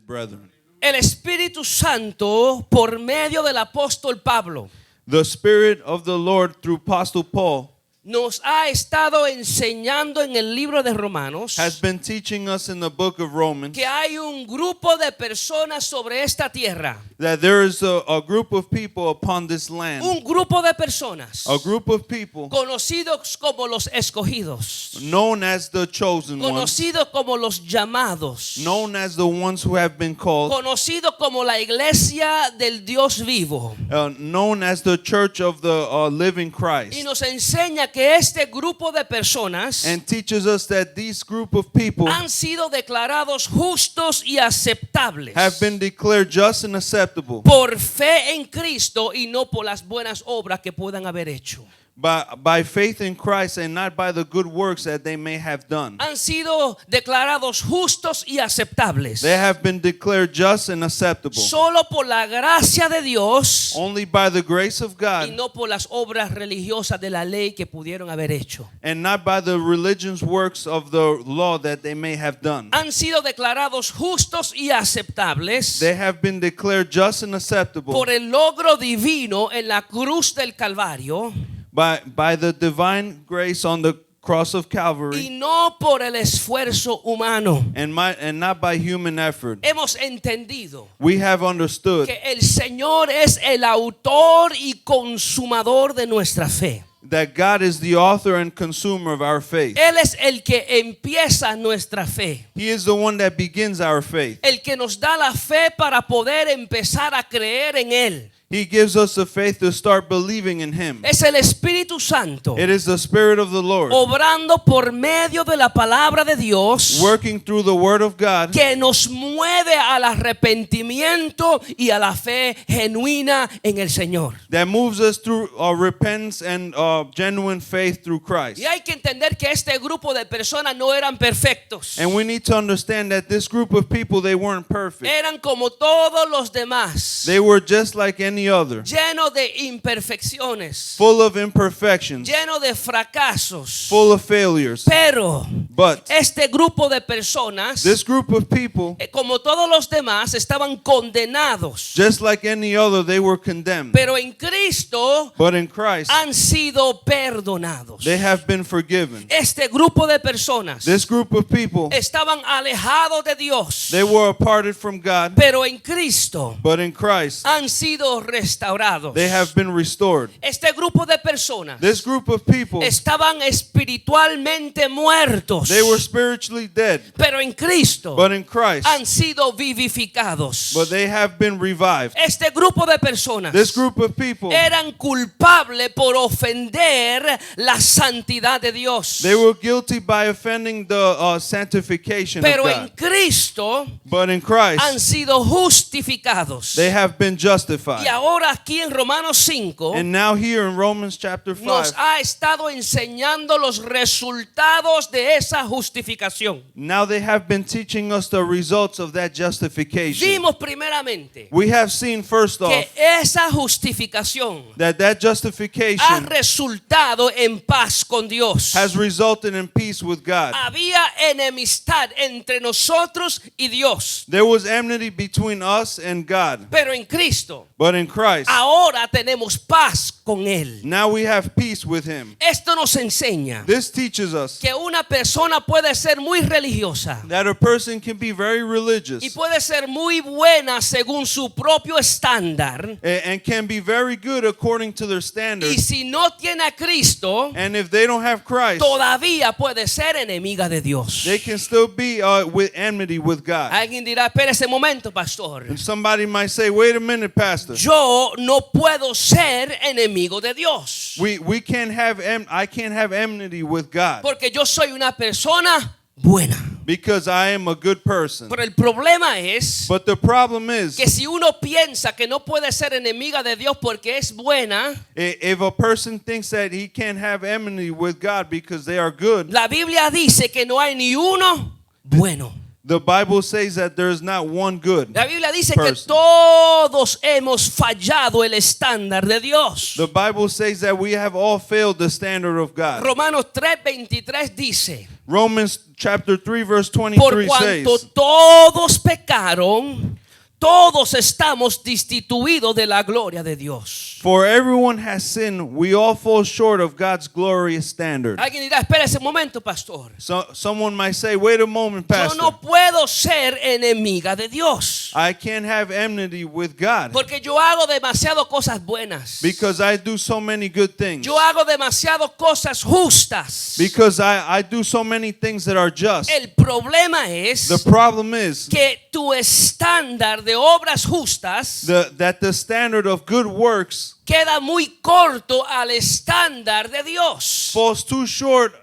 Brethren, el Espíritu Santo por medio del apóstol Pablo the Spirit of the Lord through Apostle Paul nos ha estado enseñando en el libro de Romanos has been teaching us in the book of Romans que hay un grupo de personas sobre esta tierra, that there is a group of people upon this land, un grupo de personas a group of people conocidos como los escogidos, known as the chosen ones, conocidos como los llamados, known as the ones who have been called, conocidos como la iglesia del Dios vivo. known as the church of the living Christ, Y nos enseña que este grupo de personas and teaches us that these group of people han sido declarados justos y aceptables have been declared just and acceptable por fe en Cristo y no por las buenas obras que puedan haber hecho. by faith in Christ and not by the good works that they may have done. Han sido declarados justos y aceptables They have been declared just and acceptable solo por la gracia de Dios only by the grace of y God no por las obras religiosas de la ley que pudieron haber hecho. and not by the religion's works of the law that they may have done. Han sido declarados justos y aceptables They have been declared just and acceptable por el logro divino en la cruz del Calvario by the divine grace on the cross of y Calvary no por el esfuerzo humano. and not by human effort. Hemos entendido We have understood que el Señor es el autor y consumador de nuestra fe. that God is the author and consumer of our faith. Él es el que empieza nuestra fe, He is the one that begins our faith. el que nos da la fe para poder empezar a creer en Él. He gives us the faith to start believing in Him. Es el Espíritu Santo It is the Spirit of the Lord obrando por medio de la palabra de Dios working through the Word of God que nos mueve al arrepentimiento y a la fe genuina en el Señor. that moves us through repentance and genuine faith through Christ. Y hay que entender que este grupo de personas no eran perfectos. And we need to understand that this group of people, they weren't perfect. Eran como todos los demás, They were just like any other, llenos de imperfecciones, full of imperfections, llenos de fracasos. full of failures. Pero But este grupo de personas, this group of people, como todos los demás, estaban condenados. just like any other, they were condemned. Pero en Cristo But in Christ, han sido perdonados. they have been forgiven. Este grupo de personas This group of people, estaban alejados de Dios. they were parted from God, Pero en Cristo but in Christ, han sido restaurados. they have been restored. Este grupo de personas This group of people, estaban espiritualmente muertos. they were spiritually dead, Pero en Cristo but in Christ, han sido vivificados. but they have been revived. Este grupo de personas This group of people, eran culpables por ofender la santidad de Dios. they were guilty by offending the sanctification of Pero en God, Cristo but in Christ, han sido justificados. they have been justified. Y ahora aquí en Romanos 5 And now here in Romans chapter nos 5, ha estado enseñando los resultados de esa justificación. now they have been teaching us the results of that justification. Vimos primeramente We have seen first off que esa justificación that ha justification resultado en paz con Dios. has resulted in peace with God. Había enemistad entre nosotros y Dios. There was enmity between us and God, Pero en Cristo but in Christ, ahora tenemos paz con Él. now we have peace with Him. Esto nos enseña This teaches us que una persona puede ser muy religiosa that a person can be very religious y puede ser muy buena según su propio estándar. and can be very good according to their Y standards. si no tiene a Cristo, And if they don't have Christ, todavía puede ser enemiga de Dios. they can still be with enmity with God. Alguien dirá, espera ese momento, pastor. And somebody might say, wait a minute, Pastor. Yo no puedo ser enemigo de Dios. We can't have I can't have enmity with God Porque yo soy una persona buena. because I am a good person. Pero el problema es But the problem is, que si uno piensa que no puede ser enemiga de Dios porque es buena, if a person thinks that he can't have enmity with God because they are good, la Biblia dice que no hay ni uno bueno. the Bible says that there is not one good La Biblia dice que person. todos hemos fallado el estándar de Dios. The Bible says that we have all failed the standard of God. Romanos 3:23 dice Romans chapter 3 verse Por 23 cuanto says, todos pecaron, todos estamos destituidos de la gloria de Dios. "For everyone has sinned, we all fall short of God's glorious standard." Alguien dirá, espera ese momento, pastor. So someone might say, "Wait a moment, Yo Pastor. no puedo ser enemiga de Dios. I can't have enmity with God Porque yo hago demasiado cosas buenas. because I do so many good things. Yo hago demasiado cosas justas. Because I do so many things that are just." El problema es The problem is que tu estándar de obras justas that the standard of good works queda muy corto al estándar de Dios. falls too short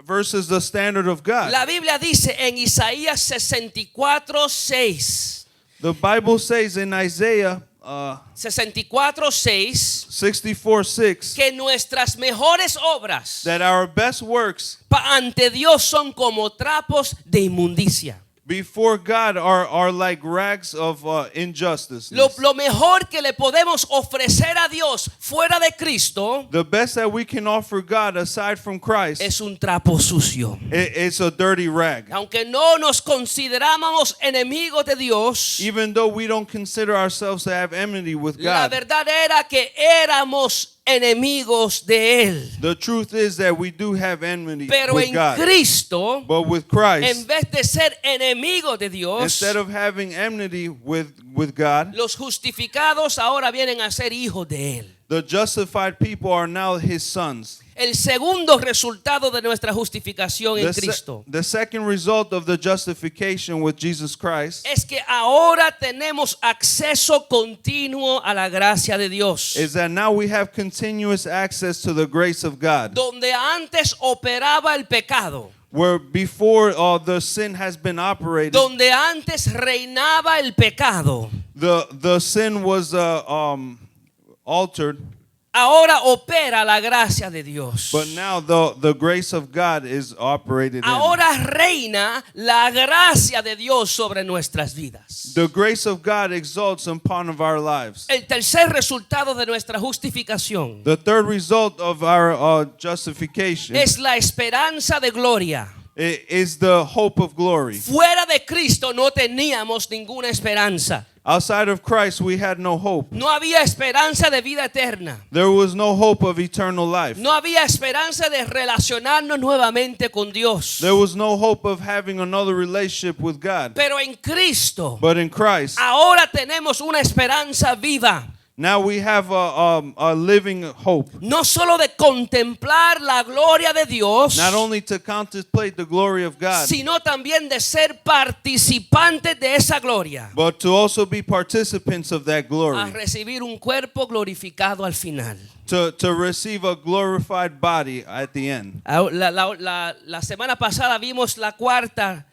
versus the standard of God. La Biblia dice en Isaías 64:6. The Bible says in Isaiah 64:6 64:6 que nuestras mejores obras that our best works ante Dios son como trapos de inmundicia. before God are like rags of injustice. Lo mejor que le podemos ofrecer a Dios fuera de Cristo The best that we can offer God aside from Christ es un trapo sucio. it's a dirty rag. Aunque no nos consideramos enemigos de Dios, Even though we don't consider ourselves to have enmity with la God, verdad era que éramos enemigos de Él. the truth is that we do have enmity Pero with en God. Cristo, But with en Christ, vez de ser enemigos de Dios, instead of having enmity with God, los justificados ahora vienen a ser hijos de Él. the justified people are now His sons. El segundo resultado de nuestra justificación en The, Cristo the second result of the justification with Jesus Christ es que ahora tenemos acceso continuo a la gracia de Dios. is that now we have continuous access to the grace of God. Donde antes operaba el pecado, Where before the sin has been operated, donde antes reinaba el pecado, the sin was altered, ahora opera la gracia de Dios. but now the grace of God is operated in. Ahora reina la gracia de Dios sobre nuestras vidas. The grace of God exalts upon of our lives. El tercer resultado de nuestra justificación The third result of our justification es la esperanza de gloria. is the hope of glory. Fuera de Cristo no teníamos ninguna esperanza. Outside of Christ, we had no hope. No había esperanza de vida eterna. There was no hope of eternal life. No había esperanza de relacionarnos nuevamente con Dios. There was no hope of having another relationship with God. Pero en Cristo But in Christ, ahora tenemos una esperanza viva. now we have a living hope. No solo de contemplar la gloria de Dios, Not only to contemplate the glory of God, sino también de ser participantes de esa gloria, but to also be participants of that a glory. recibir un cuerpo glorificado al final. To receive a glorified body at the end. La semana pasada vimos la cuarta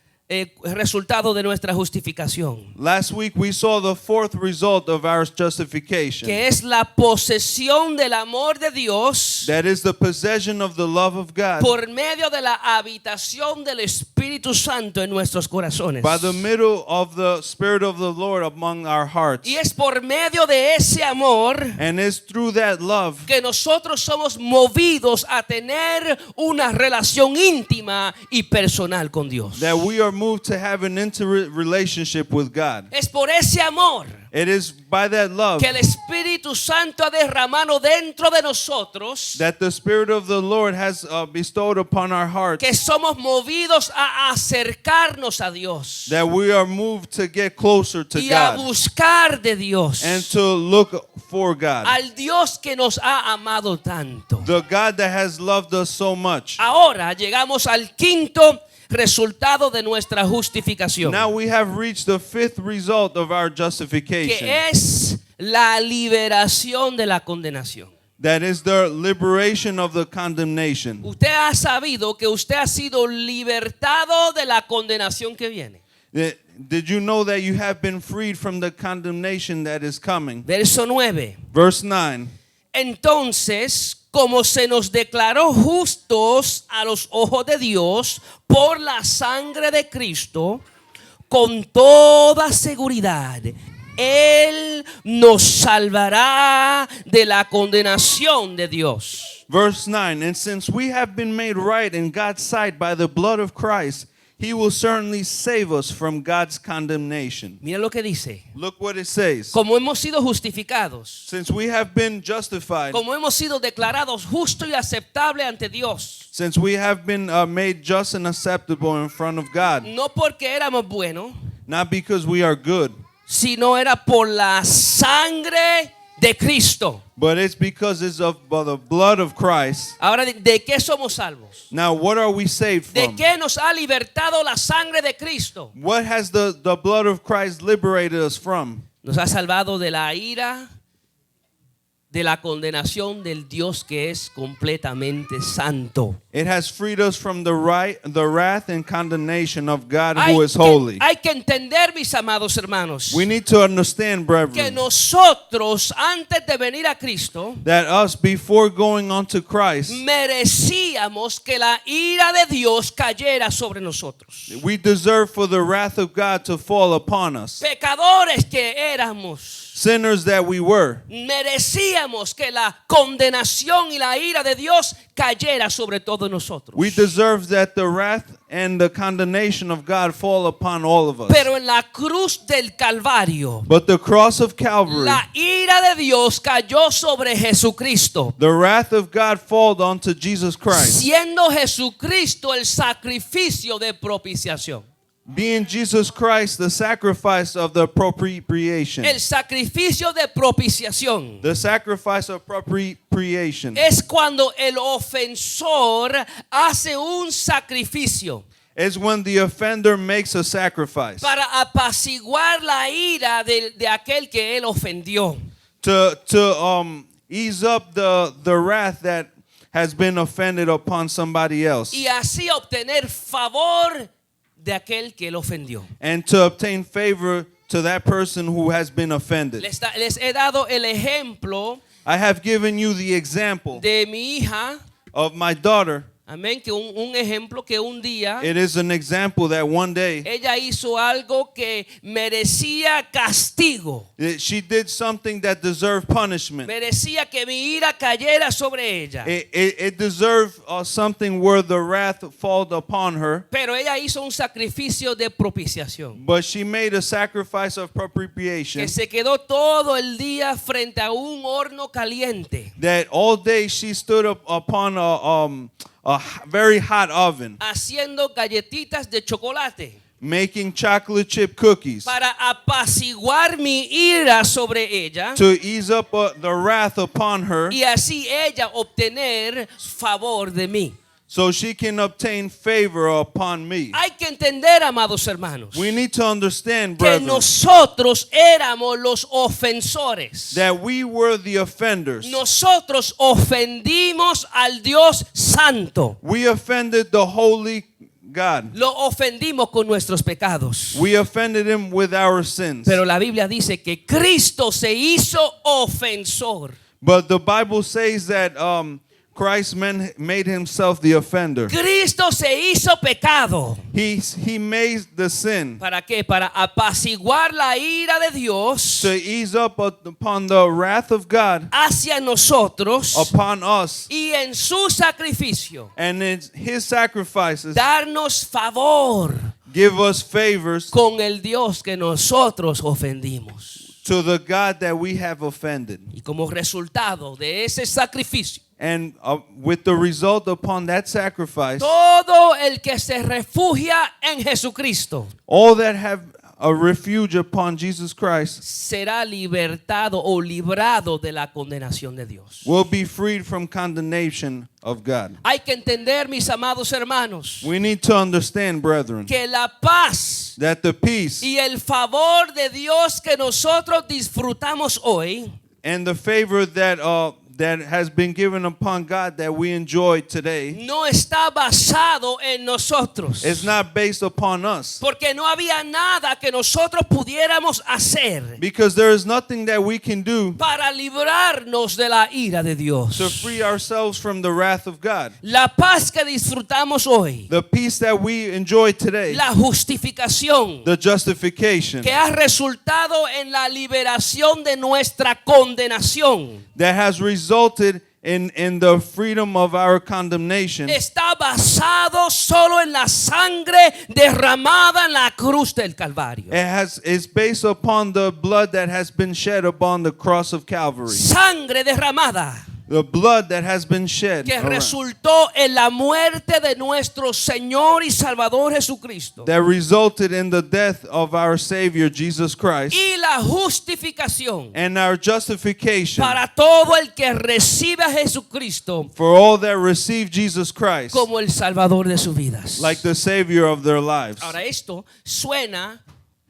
resultado de nuestra justificación, Last week we saw the fourth result of our justification. que es la posesión del amor de Dios That is the possession of the love of God por medio de la habitación del Espíritu Santo en nuestros corazones. by the middle of the Spirit of the Lord among our hearts. Y es por medio de ese amor And it's through that love que nosotros somos movidos a tener una relación íntima y personal con Dios. that we are moved to have an intimate relationship with God. Es por ese amor It is by that love que el Espíritu Santo ha derramado dentro de nosotros, that the Spirit of the Lord has bestowed upon our hearts, que somos movidos a acercarnos a Dios that we are moved to get closer to y a God buscar de Dios, and to look for God. al Dios que nos ha amado tanto. The God that has loved us so much. Ahora llegamos al quinto resultado de nuestra justificación, Now we have reached the fifth result of our justification. que es la liberación de la condenación. That is the liberation of the condemnation. Usted ha sabido que usted ha sido libertado de la condenación que viene. Did you know that you have been freed from the condemnation that is coming? Verso 9. Verse 9. Entonces, como se nos declaró justos a los ojos de Dios por la sangre de Cristo, con toda seguridad Él nos salvará de la condenación de Dios. Verse 9, and since we have been made right in God's sight by the blood of Christ, he will certainly save us from God's condemnation. Mira lo que dice. Look what it says. Como hemos sido justificados, Since we have been justified, como hemos sido declarados justo y aceptable ante Dios, since we have been made just and acceptable in front of God, no porque éramos buenos, not because we are good, sino era por la sangre de Cristo. but it's because it's of by the blood of Christ. Ahora, ¿de qué somos salvos? Now, what are we saved ¿De from? qué nos ha libertado la sangre de Cristo? What has the blood of Christ liberated us from? Nos ha salvado de la ira, de la condenación del Dios que es completamente santo. It has freed us from the wrath and condemnation of God who is holy. Hay que entender, mis amados hermanos, We need to understand, que brethren, nosotros antes de venir a Cristo that us, before going on to Christ, merecíamos que la ira de Dios cayera sobre nosotros. we deserve for the wrath of God to fall upon us. Pecadores que éramos, Sinners that we were. merecíamos que la condenación y la ira de Dios cayera sobre todos nosotros. We deserve that the wrath and the condemnation of God fall upon all of us. Pero en la cruz del Calvario, But the cross of Calvary, la ira de Dios cayó sobre Jesucristo, the wrath of God fall onto Jesus Christ. siendo Jesucristo el sacrificio de propiciación. Being Jesus Christ the sacrifice of the propitiation. El sacrificio de propiciación The sacrifice of propitiation es cuando el ofensor hace un sacrificio is when the offender makes a sacrifice para apaciguar la ira de aquel que él ofendió. to ease up the wrath that has been offended upon somebody else, Y así obtener favor de aquel que él ofendió. and to obtain favor to that person who has been offended. Les he dado el ejemplo I have given you the example de mi hija. of my daughter. Amén, que un ejemplo que un día It is an example that one day ella hizo algo que merecía castigo. she did something that deserved punishment. Merecía que mi ira cayera sobre ella. It deserved something where the wrath fall upon her, Pero ella hizo un sacrificio de propiciación. but she made a sacrifice of propitiation Que se quedó todo el día frente a un horno caliente, that all day she stood up upon a very hot oven haciendo galletitas de chocolate making chocolate chip cookies para apaciguar mi ira sobre ella to ease up the wrath upon her y así ella obtener favor de mí. so she can obtain favor upon me. Hay que entender, amados hermanos, We need to understand, que brethren, nosotros éramos los ofensores. that we were the offenders. Nosotros ofendimos al Dios Santo. We offended the holy God. Lo ofendimos con nuestros pecados. We offended him with our sins. Pero la Biblia dice que Cristo se hizo ofensor. But the Bible says that Christ made himself the offender. Cristo se hizo pecado. He made the sin ¿Para qué? Para apaciguar la ira de Dios to ease up upon the wrath of God hacia nosotros upon us, y en su sacrificio and in his sacrifices darnos favor give us favors con el Dios que nosotros ofendimos. to the God that we have offended. Y como resultado de ese sacrificio, And with the result upon that sacrifice, todo el que se refugia en Jesucristo all that have a refuge upon Jesus Christ será libertado o librado de la condenación de Dios. will be freed from condemnation of God. Hay que entender, mis amados hermanos, We need to understand, brethren, que la paz that the peace y el favor de Dios que nosotros disfrutamos hoy and the favor that that has been given upon God that we enjoy today no está basado en nosotros. is not based upon us. Porque no había nada que nosotros pudiéramos hacer Because there is nothing that we can do para librarnos de la ira de Dios. to free ourselves from the wrath of God. La paz que disfrutamos hoy, The peace that we enjoy today, la justificación the justification que ha resultado en la liberación de nuestra condenación, that has resulted in the freedom of our condemnation, está basado solo en la sangre derramada en la cruz del Calvario. is based upon the blood that has been shed upon the cross of Calvary. Sangre derramada The blood that has been shed que around, resultó en la muerte de nuestro Señor y Salvador Jesucristo that resulted in the death of our Savior Jesus Christ y la justificación and our justification para todo el que recibe a Jesucristo for all that receive Jesus Christ como el Salvador de sus vidas. like the Savior of their lives. Ahora esto suena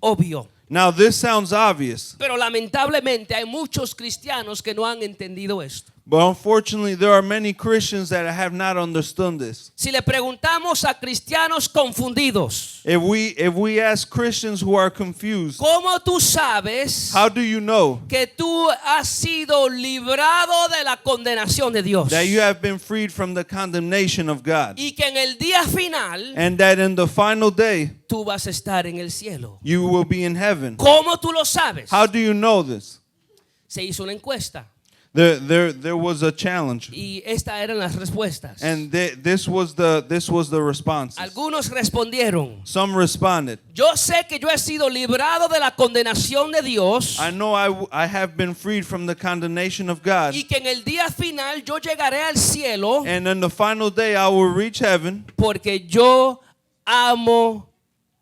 obvio, Now this sounds obvious, pero lamentablemente hay muchos cristianos que no han entendido esto. but unfortunately there are many Christians that have not understood this. Si le preguntamos a cristianos confundidos, If we ask Christians who are confused, ¿cómo tú sabes how do you know que tú has sido librado de la condenación de Dios? that you have been freed from the condemnation of God, Y que en el día final and that in the final day tú vas a estar en el cielo. you will be in heaven? ¿Cómo tú lo sabes? How do you know this? Se hizo una encuesta There was a challenge, y estas eran las respuestas. and this was the response. Algunos respondieron: Some responded, yo sé que yo he sido librado de la condenación de Dios I know I have been freed from the condemnation of God, y que en el día final yo llegaré al cielo and in the final day I will reach heaven porque yo amo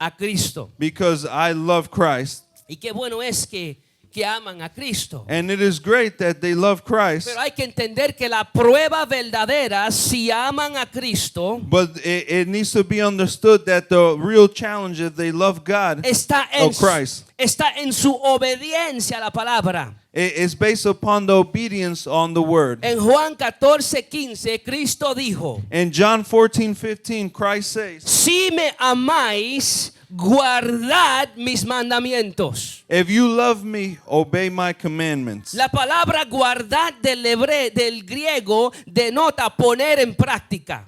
a Cristo. because I love Christ. Y qué bueno es que aman a Cristo. And it is great that they love Christ, Pero hay que entender que la prueba verdadera, si aman a Cristo, but it needs to be understood that the real challenge if they love God está or Christ en su obediencia a la palabra. is based upon the obedience on the word. En Juan 14:15, Cristo dijo: In John 14:15, Christ says, si me amáis, guardad mis mandamientos. if you love me, obey my commandments. La palabra guardar del griego denota poner en práctica.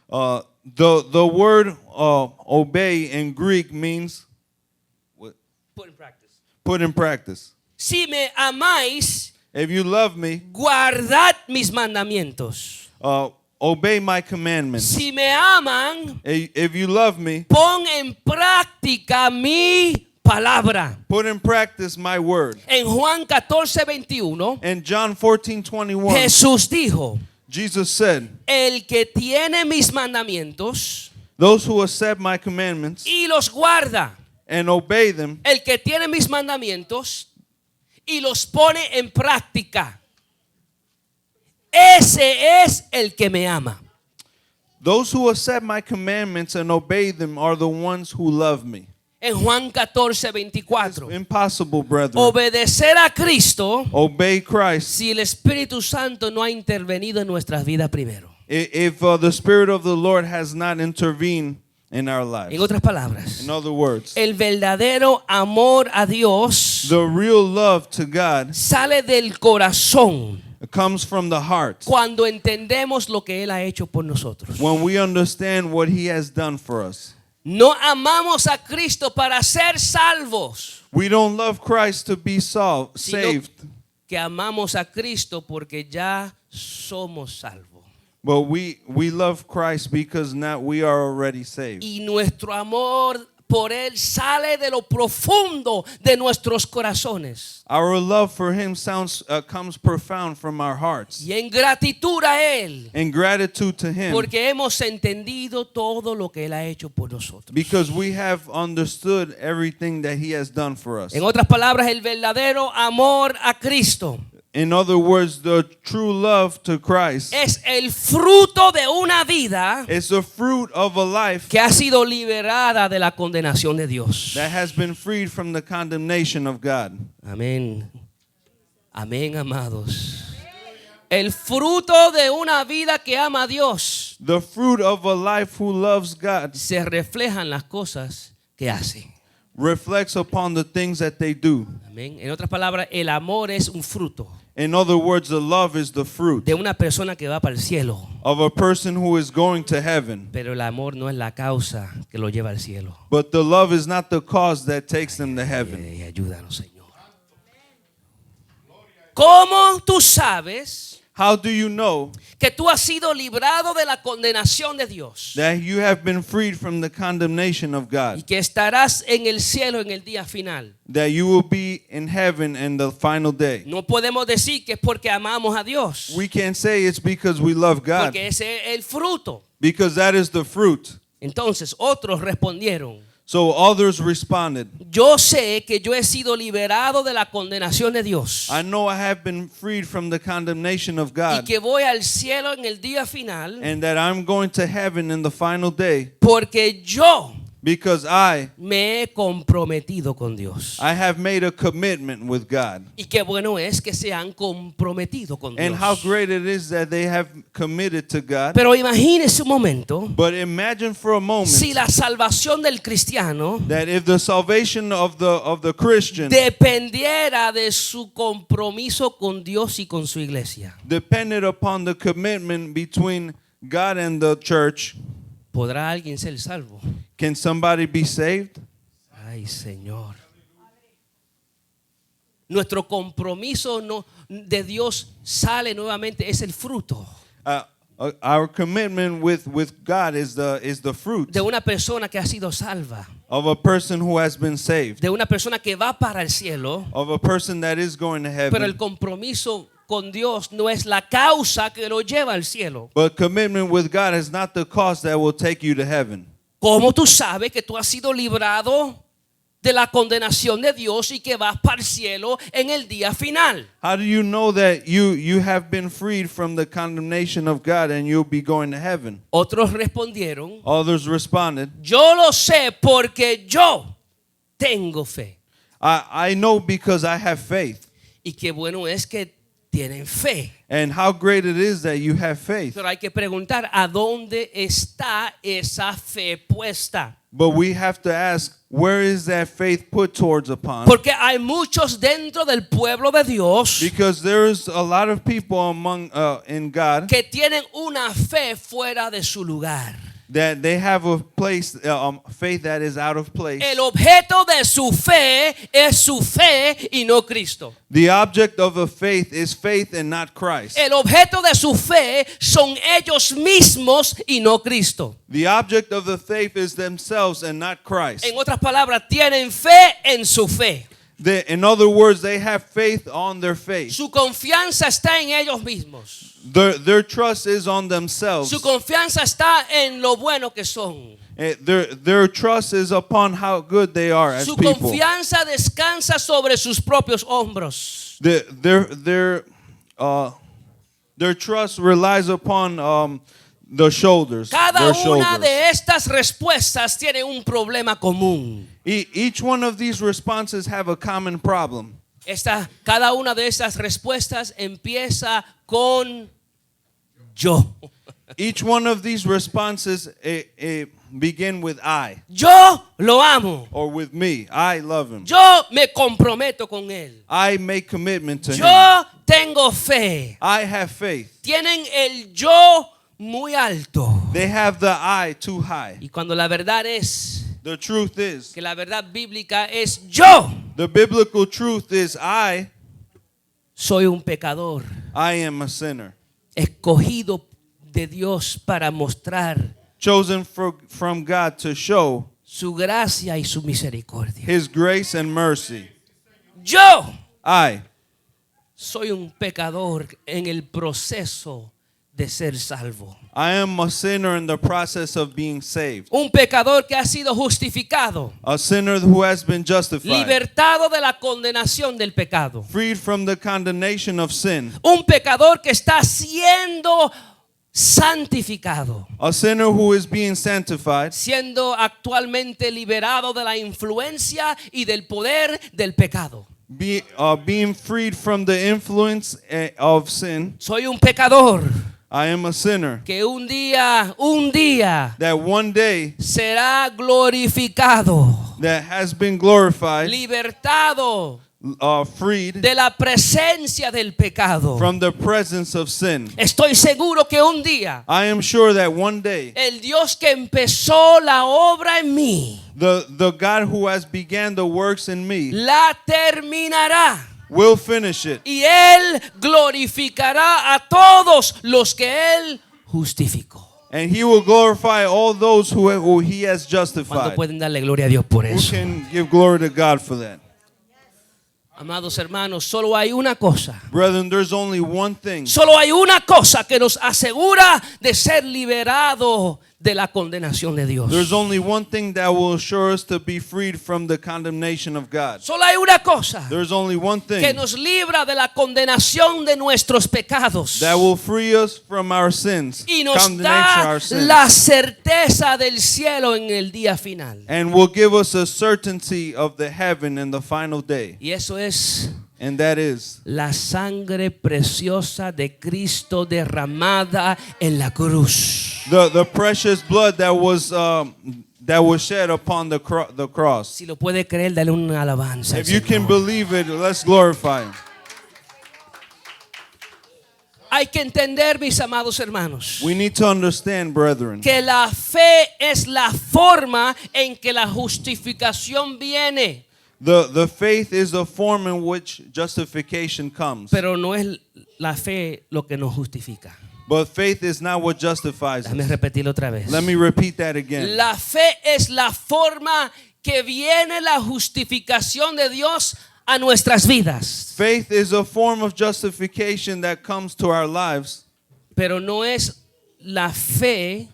The word obey in Greek means Put in practice. put in practice. Si me amáis, If you love me, guardad mis mandamientos. obey my commandments. Si me aman, If you love me, pon en práctica mi palabra. put in practice my word. En Juan 14:21, In John 14:21, Jesús dijo: Jesus said, el que tiene mis mandamientos those who accept my commandments y los guarda, and obey them, el que tiene mis mandamientos y los pone en práctica, ese es el que me ama. those who accept my commandments and obey them are the ones who love me. En Juan 14:24, Impossible, brethren. obedecer a Cristo Obey Christ si el Espíritu Santo no ha intervenido en nuestras vidas primero. if the Spirit of the Lord has not intervened in our lives. En otras palabras, In other words, el verdadero amor a Dios the real love to God sale del corazón comes from the heart cuando entendemos lo que Él ha hecho por nosotros. when we understand what He has done for us. No amamos a Cristo para ser salvos, We don't love Christ to be saved, que amamos a Cristo porque ya somos salvos. but we love Christ because now we are already saved. Y nuestro amor por Él sale de lo profundo de nuestros corazones. Our love for Him comes profound from our hearts. Y en gratitud a Él, In gratitude to Him, porque hemos entendido todo lo que Él ha hecho por nosotros. because we have understood everything that He has done for us. En otras palabras, el verdadero amor a Cristo In other words, the true love to Christ es el fruto de una vida is the fruit of a life que ha sido liberada de la condenación de Dios. that has been freed from the condemnation of God. Amén. Amén, amados. El fruto de una vida que ama a Dios The fruit of a life who loves God se refleja en las cosas que hace. reflects upon the things that they do. Amén. En otras palabras, el amor es un fruto In other words, the love is the fruit de una persona que va para el cielo. of a person who is going to heaven. Pero el amor no es la causa que lo lleva al cielo. But the love is not the cause that takes them to heaven. Ayúdanos, Señor. ¿Cómo tú sabes How do you know que tú has sido librado de la condenación de Dios that you have been freed from the condemnation of y God? que estarás en el cielo en el día final? That you will be in heaven in the final day. No podemos decir que es porque amamos a Dios, We can't say it's because we love God, porque ese es el fruto. because that is the fruit. Entonces otros respondieron: So others responded, yo sé que yo he sido liberado de la condenación de Dios I know I have been freed from the condemnation of y God, que voy al cielo en el día final and that I'm going to heaven in the final day porque yo because I me he comprometido con Dios. have made a commitment with God. Y qué bueno es que se han comprometido con And how Dios. great it is that they have committed to God. Pero imagínese un momento, But imagine for a moment si la salvación del cristiano that if the salvation of the Christian dependiera de su compromiso con Dios y con su iglesia. depended upon the commitment between God and the church, ¿Podrá alguien ser salvo? can somebody be saved? Ay, Señor. Nuestro compromiso de Dios sale nuevamente, es el fruto Our commitment with God is the fruit de una persona que ha sido salva, of a person who has been saved, de una persona que va para el cielo, of a person that is going to pero el heaven. compromiso con Dios no es la causa que lo lleva al cielo. But commitment with God is not the cause that will take you to heaven. ¿Cómo tú sabes que tú has sido librado de la condenación de Dios y que vas para el cielo en el día final? How do you know that you have been freed from the condemnation of God and you'll be going to heaven? Otros respondieron: Others responded, yo lo sé porque yo tengo fe. I know because I have faith. Y qué bueno es que tienen fe. And how great it is that you have faith. Pero hay que preguntar, ¿a dónde está esa fe puesta? But we have to ask, where is that faith put towards upon? Porque hay muchos dentro del pueblo de Dios Because there's a lot of people among in God que tienen una fe fuera de su lugar. that they have a place, faith that is out of place. El objeto de su fe es su fe y no Cristo. The object of the faith is faith and not Christ. El objeto de su fe son ellos mismos y no Cristo. The object of the faith is themselves and not Christ. En otras palabras, tienen fe en su fe. In other words, they have faith on their faith. Su confianza está en ellos mismos. Their trust is on themselves. Su confianza está en lo bueno que son. Their trust is upon how good they are as Su people. confianza descansa sobre sus propios hombros. Their trust relies upon the shoulders. Cada their una shoulders. de estas respuestas tiene un problema común. Each one of these responses have a common problem. Cada una de estas respuestas empieza con yo. Each one of these responses begin with I Yo lo amo. or with me. I love him. Yo me comprometo con él. I make commitment to him. Yo tengo fe. I have faith. Tienen el yo muy alto. They have the I too high. Y cuando la verdad es The truth is, que la verdad bíblica es yo the biblical truth is I soy un pecador am a sinner. escogido de Dios para mostrar Chosen from God to show su gracia y su misericordia. his grace and mercy. Yo I soy un pecador en el proceso de ser salvo. I am a sinner in the process of being saved. Un pecador que ha sido justificado, A sinner who has been justified. libertado de la condenación del pecado. Freed from the condemnation of sin. Un pecador que está siendo santificado, A sinner who is being sanctified. siendo actualmente liberado de la influencia y del poder del pecado. being freed from the influence of sin. Soy un pecador I am a sinner. que un día That one day será glorificado, that has been glorified, libertado freed de la presencia del pecado. from the presence of sin. Estoy seguro que un día I am sure that one day el Dios que empezó la obra en mí the God who has began the works in me la terminará. will finish it. Y Él glorificará a todos los que Él justificó. And he will glorify all those who he has ¿Cuánto justified. pueden darle gloria a Dios por Who eso? can give glory to God for that? Amados hermanos, solo hay una cosa. Brethren, there's only one thing. Solo hay una cosa que nos asegura de ser liberado de la condenación de Dios. There's only one thing that will assure us to be freed from the condemnation of God. Solo hay una cosa There's only one que thing nos libra de la condenación de nuestros pecados that will free us from our sins, y nos condemnation of da our sins, la certeza del cielo en el día final. and will give us a certainty of the heaven in the final day. Y eso es And that is la sangre preciosa de Cristo derramada en la cruz. the precious blood that was shed upon the cross. Si lo puede creer, dale una alabanza. al If you can Señor. believe it, let's glorify Him. Hay que entender, mis amados hermanos, We need to understand, brethren, que la fe es la forma en que la justificación viene, the faith is the form in which justification comes. pero no es la fe lo que nos justifica. But faith is not what justifies Déjame us. repetirlo otra vez. Let me repeat that again. La fe es la forma que viene la justificación de Dios a nuestras vidas, Faith is a form of justification that comes to our lives, pero no es la fe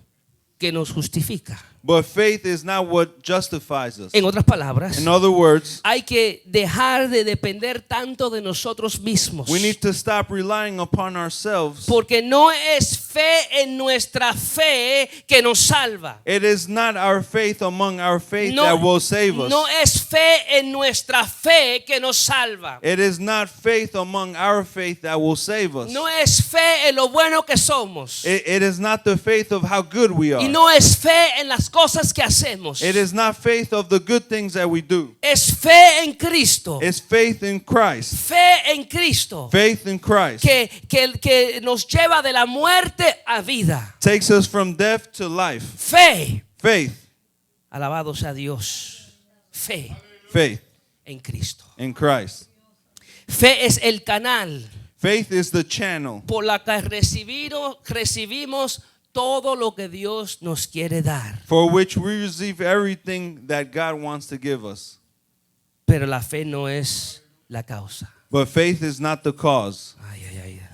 que nos justifica. but faith is not what justifies us. En otras palabras, In other words, hay que dejar de depender tanto de nosotros mismos, we need to stop relying upon ourselves. porque no es fe en nuestra fe que nos salva. It is not our faith among our faith that will save us. No es fe en nuestra fe que nos salva. It is not faith among our faith that will save us. No es fe en lo bueno que somos. It is not the faith of how good we Y are. no es fe en las cosas que hacemos. It is not faith of the good things that we do. Es fe en Cristo. It's faith in Christ. Fe en Cristo. Faith in Christ Que nos lleva de la muerte a vida. takes us from death to life. Fe. Faith, Alabado sea Dios. Fe faith en Cristo. in Christ. Fe es el canal Faith is the channel por la que recibimos todo lo que Dios nos quiere dar. for which we receive everything that God wants to give us. Pero la fe no es la causa. But faith is not the cause. Ay,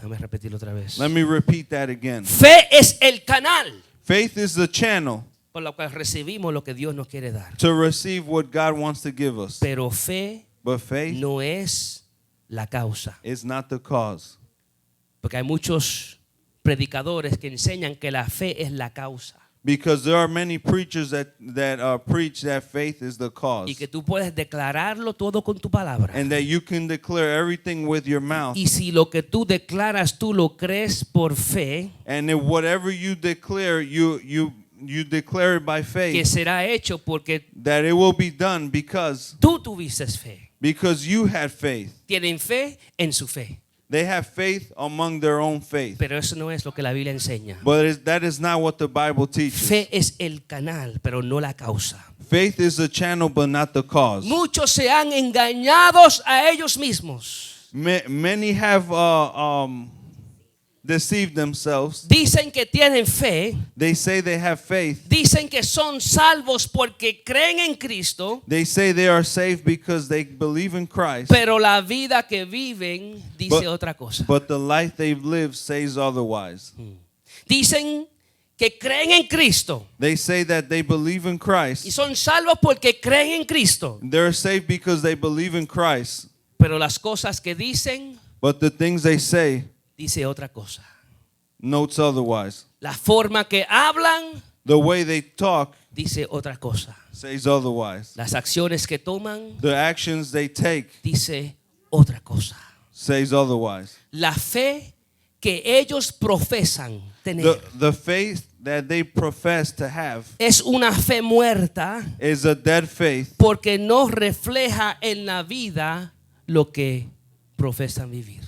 déjame repetirlo otra vez. Let me repeat that again. Fe es el canal Faith is the channel por la cual recibimos lo que Dios nos quiere dar. to receive what God wants to give us. Pero fe But faith no es la causa. is not the cause. Porque hay muchos predicadores que enseñan que la fe es la causa. Because there are many preachers that preach that faith is the cause. Y que tú puedes declararlo todo con tu palabra. And that you can declare everything with your mouth. Y si lo que tú declaras tú lo crees por fe, And if whatever you declare, you declare it by que faith, será hecho porque that it will be done because tú tuviste fe. you had faith. Tienen fe en su fe. They have faith among their own faith. Pero eso no es lo que la Biblia enseña. But that is not what the Bible teaches. Fe es el canal, pero no la causa. Faith is the channel, but not the cause. Muchos se han engañados a ellos mismos. Many have deceived themselves. Dicen que tienen fe, They say they have faith. dicen que son salvos porque creen en Cristo, They say they are saved because they believe in Christ. pero la vida que viven dice otra cosa. But the life they've lived says otherwise. Dicen que creen en Cristo They say that they believe in y Christ. son salvos porque creen en Cristo, They're saved because they believe in Christ. pero las cosas que dicen But the things they say dice otra cosa. notes otherwise. La forma que hablan The way they talk dice otra cosa. says otherwise. Las acciones que toman The actions they take dice otra cosa. says otherwise. La fe que ellos profesan tener The faith that they profess to have es una fe muerta is a dead faith porque no refleja en la vida lo que profesan vivir.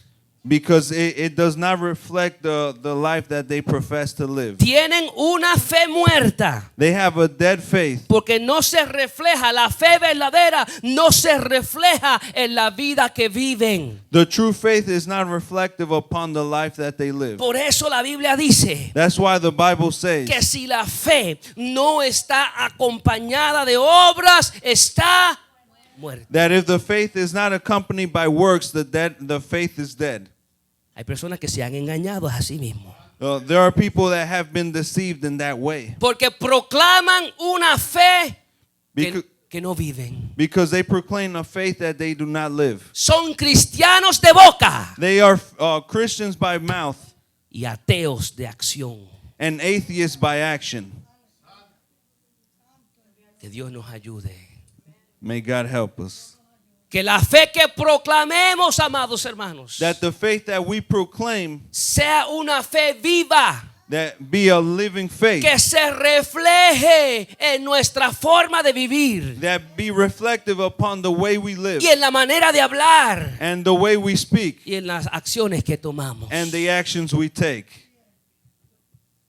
because it does not reflect the life that they profess to live. Tienen una fe muerta They have a dead faith porque no se refleja, la fe verdadera no se refleja en la vida que viven. The true faith is not reflective upon the life that they live. Por eso la Biblia dice That's why the Bible says que si la fe no está acompañada de obras, está muerta. that if the faith is not accompanied by works, the faith is dead. Hay personas que se han engañado a sí mismos. There are people that have been deceived in that way Porque proclaman una fe because, que no viven. because they proclaim a faith that they do not live. Son cristianos de boca They are Christians by mouth y ateos de acción. and atheists by action. Que Dios nos ayude. May God help us. Que la fe que proclamemos, amados hermanos, That the faith that we proclaim sea una fe viva, that be a living faith, que se refleje en nuestra forma de vivir that be reflective upon the way we live y en la manera de hablar and the way we speak y en las acciones que tomamos. and the actions we take.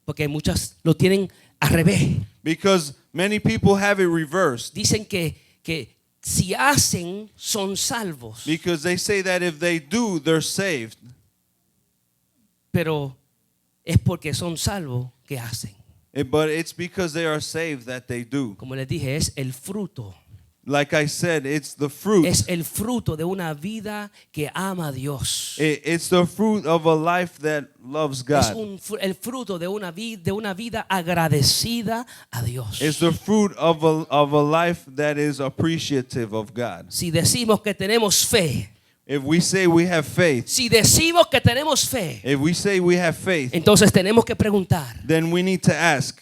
Porque muchas lo tienen al revés. Because many people have it reversed. Dicen que si hacen, son salvos. Because they say that if they do, they're saved. Pero es porque son salvos que hacen. But it's because they are saved that they do. Como les dije, es el fruto. Like I said, it's the fruit. Es el fruto de una vida que ama a Dios. It's the fruit of a life that loves Es God. el fruto de una vida agradecida a Dios. It's the fruit of a life that is appreciative of God. Si decimos que tenemos fe, If we say we have faith, si decimos que tenemos fe, if we say we have faith, entonces tenemos que preguntar, then we need to ask,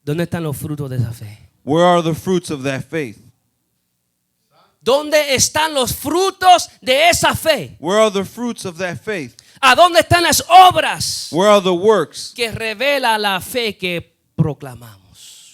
¿dónde están los frutos de esa fe? where are the fruits of that faith? ¿Dónde están los frutos de esa fe? Where are the fruits of that faith? ¿A dónde están las obras Where are the works que revela la fe que proclamamos?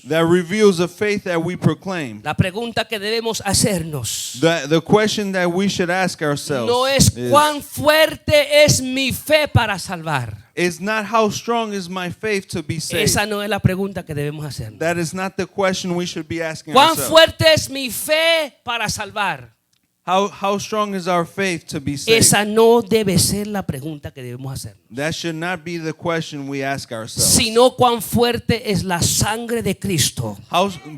that reveals a faith that we proclaim? La pregunta que debemos hacernos The question that we should ask ourselves no es cuán fuerte es mi fe para salvar. is not how strong is my faith to be saved. Esa no es la pregunta que debemos hacernos. That is not the question we should be asking ¿Cuán ourselves. fuerte es mi fe para salvar? How strong is our faith to be saved? Esa no debe ser la pregunta que debemos hacernos. That should not be the question we ask ourselves. Sino cuán fuerte es la sangre de Cristo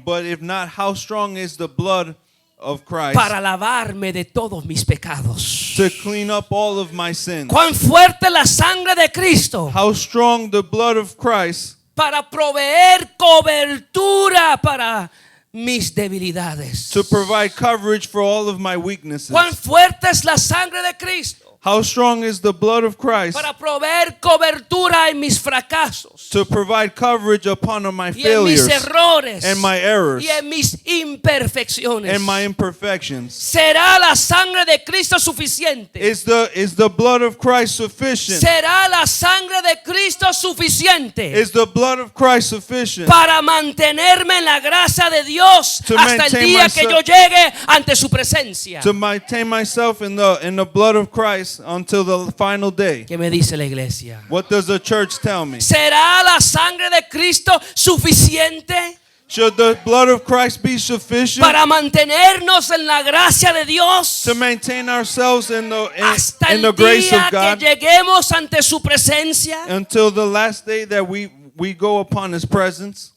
But if not, how strong is the blood of Christ para lavarme de todos mis pecados. to clean up all of my sins? Cuán fuerte la sangre de Cristo How strong the blood of Christ para proveer cobertura para mis debilidades. to provide coverage for all of my weaknesses. Cuán fuerte es la sangre de Cristo How strong is the blood of Christ para proveer cobertura en mis fracasos to provide coverage upon my y en mis failures errores and my errors y en mis imperfecciones. and my imperfections? ¿Será la sangre de Cristo suficiente? Is the blood of Christ sufficient? ¿Será la sangre de Cristo suficiente Is the blood of Christ sufficient para mantenerme en la gracia de Dios To hasta el maintain día que myself- yo llegue ante su presencia? to maintain myself in the blood of Christ until the final day? ¿Qué me dice la iglesia? What does the church tell me? ¿Será la sangre de Cristo suficiente Should the blood of Christ be sufficient para mantenernos en la gracia de Dios to maintain ourselves in hasta the el grace día of que God lleguemos ante su presencia? until the last day that we go upon His presence?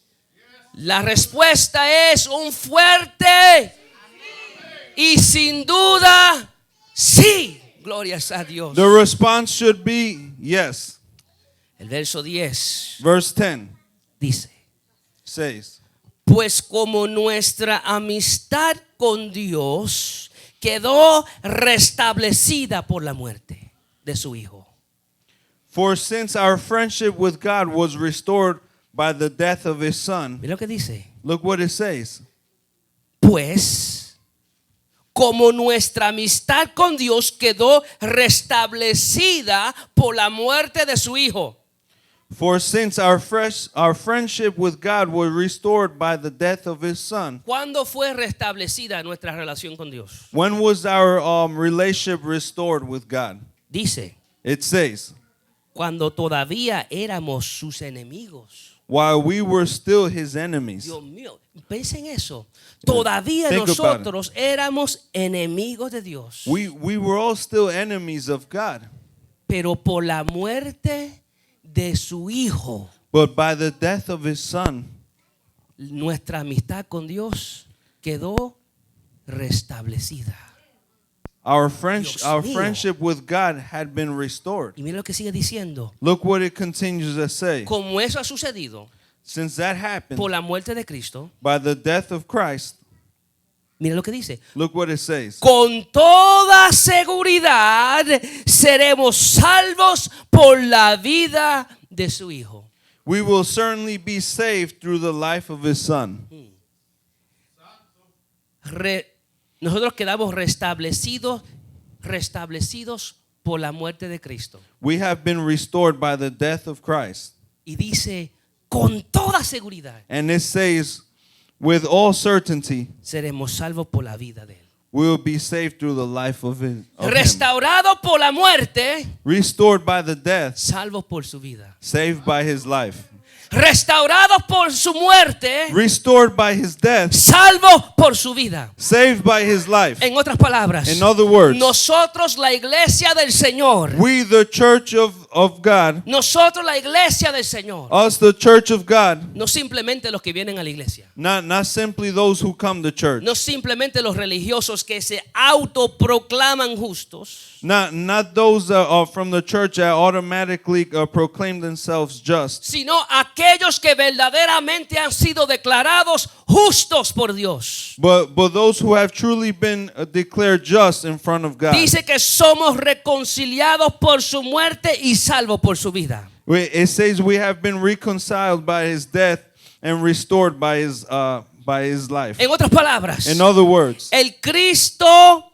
La respuesta es un fuerte y sin duda sí. Glorias a Dios. The response should be yes. El verso 10 Verse 10 dice: says, pues como nuestra amistad con Dios quedó restablecida por la muerte de su Hijo. for since our friendship with God was restored by the death of His Son. Mira lo que dice. Look what it says. Pues como nuestra amistad con Dios quedó restablecida por la muerte de su Hijo. For since our friendship with God was restored by the death of his son. ¿Cuándo fue restablecida nuestra relación con Dios? When was our relationship restored with God? Dice, It says, cuando todavía éramos sus enemigos. while we were still his enemies. Dios mío, piensen eso. Todavía Think about nosotros éramos enemigos de Dios. We were all still enemies of God. Pero por la muerte de su Hijo, But by the death of his son, nuestra amistad con Dios quedó restablecida. our Dios mío. friendship with God had been restored. Y mira lo que sigue diciendo. Look what it continues to say. Como eso ha sucedido Since that happened por la muerte de Cristo, by the death of Christ, mira lo que dice. look what it says. Con toda seguridad seremos salvos por la vida de su Hijo. We will certainly be saved through the life of his son. Nosotros quedamos restablecidos por la muerte de Cristo. We have been restored by the death of Christ. Y dice, con toda seguridad And it says, with all certainty, seremos salvos por la vida de Él. we will be saved through the life of him. Restaurados por la muerte, Restored by the death, salvos por su vida. saved by his life. Restaurados por su muerte, Restored by his death, salvos por su vida. saved by his life. En otras palabras, In other words, nosotros la iglesia del Señor, we the church of God, nosotros la iglesia del Señor, us the church of God, no simplemente los que vienen a la iglesia, not simply those who come to church, no simplemente los religiosos que se autoproclaman justos, not those that are from the church that automatically proclaim themselves just, sino aquellos que verdaderamente han sido declarados justos por Dios. but those who have truly been declared just in front of God. Dice que somos reconciliados por su muerte y salvos por su vida. It says we have been reconciled by his death and restored by his life. En otras palabras, In other words, el Cristo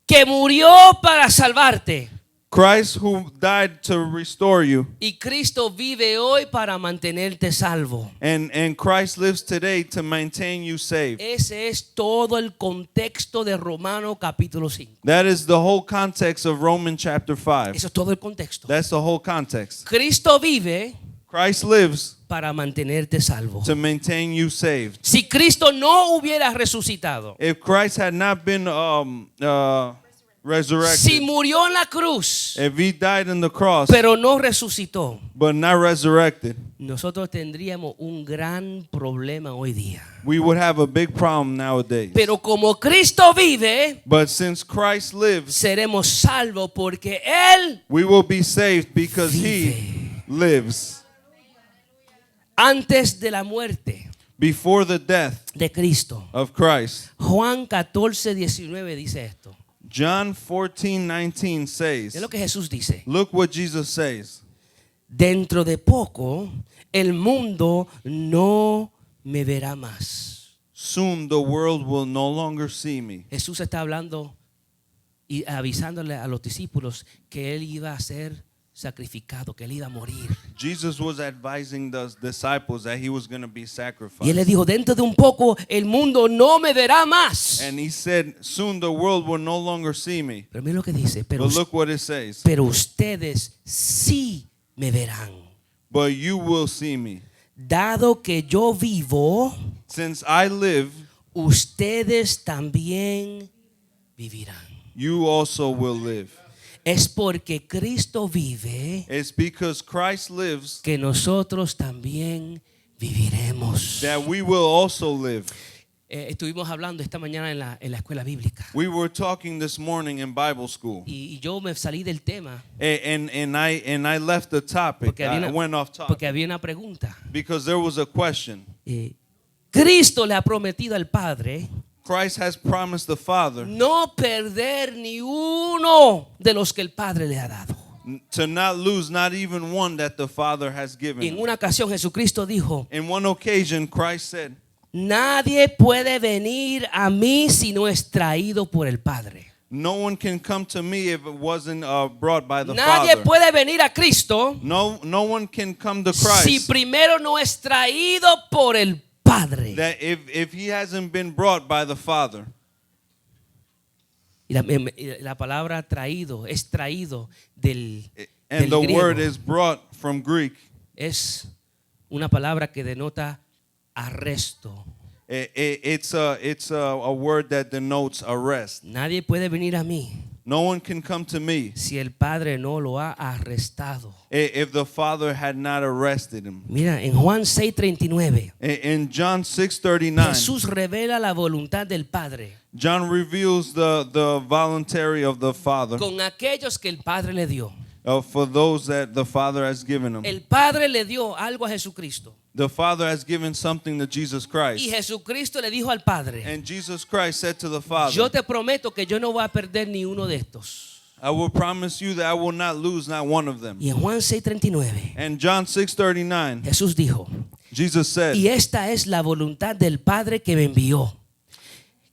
que murió para salvarte Christ who died to restore you, y Cristo vive hoy para mantenerte salvo. and Christ lives today to maintain you saved. Ese es todo el contexto de Romano capítulo 5. That is the whole context of Romans chapter 5. Eso es todo el contexto. That's the whole context. Cristo vive Christ lives para mantenerte salvo. to maintain you saved. Si Cristo no hubiera resucitado, If Christ had not been resurrected, si murió en la cruz, if he died on the cross pero no resucitó, but not resurrected, nosotros tendríamos un gran problema hoy día. we would have a big problem nowadays. Pero como Cristo vive, But since Christ lives, seremos salvos porque Él we will be saved because he vive. lives. Antes de la muerte Before the death de Cristo. of Christ, Juan 14:19 dice esto. John 14:19 says, Es lo que Jesús dice. look what Jesus says. Dentro de poco el mundo no me verá más. Soon the world will no longer see me. Jesús está hablando y avisándole a los discípulos que Él iba a ser sacrificado, que Él iba a morir. Jesus was advising the disciples that he was going to be Y Él sacrificed. le dijo, dentro de un poco el mundo no me verá más. And he said, soon the world will no longer see me. Pero mira lo que dice, pero, But look what it says. pero ustedes sí me verán. But you will see me. Dado que yo vivo, Since I live, ustedes también vivirán. you also will live. Es porque Cristo vive It's because Christ lives que nosotros también viviremos. that we will also live. Estuvimos hablando esta mañana en la escuela bíblica. We were talking this morning in Bible school. Y yo me salí del tema And I left the topic. porque I went off topic había una pregunta. because there was a question. Cristo le ha prometido al Padre Christ has promised the Father no perder ni uno de los que el Padre le ha dado. to not lose not even one that the Father has given En him. una ocasión Jesucristo dijo, In one occasion, Christ said, nadie puede venir a mí si no es traído por el Padre. No one can come to me if it wasn't brought by the Nadie Father. puede venir a Cristo No one can come to si Christ primero no es traído por el Padre. that if he hasn't been brought by the Father. Y la palabra traído es traído del And the griego. word is brought from Greek. Es una palabra que denota arresto. It's a word that denotes arrest. Nadie puede venir a mí No one can come to me si el Padre no lo ha arrestado. if the Father had not arrested him. Mira, en Juan 6:39, In John 6:39, Jesús revela la voluntad del Padre John reveals the voluntary of the Father con aquellos que el Padre le dio. for those that the Father has given him. El Padre le dio algo a Jesucristo The Father has given something to Jesus y Christ. Jesucristo le dijo al Padre: And Jesus Christ said to the Father, yo te prometo que yo no voy a perder ni uno de estos. I will promise you that I will not lose not one of them. Y en Juan 6:39, And John 6:39, Jesús dijo: Jesus said, y esta es la voluntad del Padre que me envió,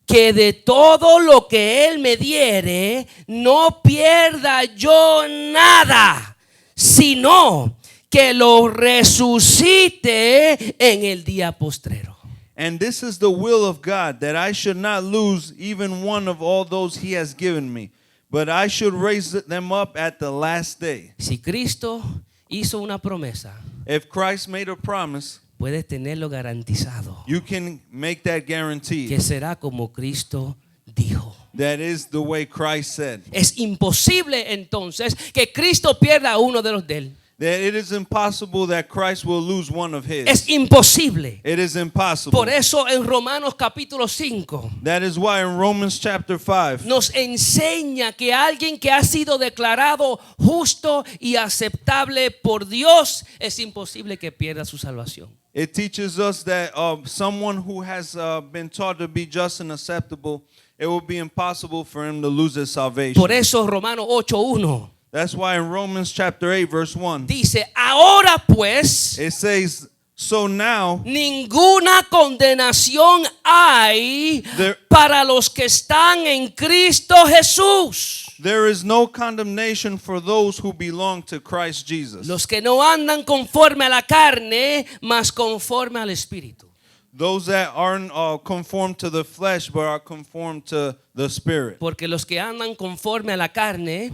que de todo lo que Él me diere, no pierda yo nada, sino que lo resucite en el día postrero. and this is the will of God, that I should not lose even one of all those he has given me, but I should raise them up at the last day. Si Cristo hizo una promesa, If Christ made a promise, puedes tenerlo garantizado, you can make that guarantee. que será como Cristo dijo. That is the way Christ said. Es imposible entonces que Cristo pierda a uno de los de él. That it is impossible that Christ will lose one of his. Es imposible. It is impossible. Por eso en Romanos capítulo 5 That is why in Romans chapter 5, nos enseña que alguien que ha sido declarado justo y aceptable por Dios, es imposible que pierda su salvación. it teaches us that someone who has been taught to be just and acceptable, it will be impossible for him to lose his salvation. Por eso Romanos 8:1 That's why in Romans chapter 8 verse 1, dice: ahora pues it says, so now ninguna condenación hay There- para los que están en Cristo Jesús. there is no condemnation for those who belong to Christ Jesus. Los que no andan conforme a la carne, mas conforme al Espíritu. Those that aren't conformed to the flesh, but are conformed to the Spirit. Porque los que andan conforme a la carne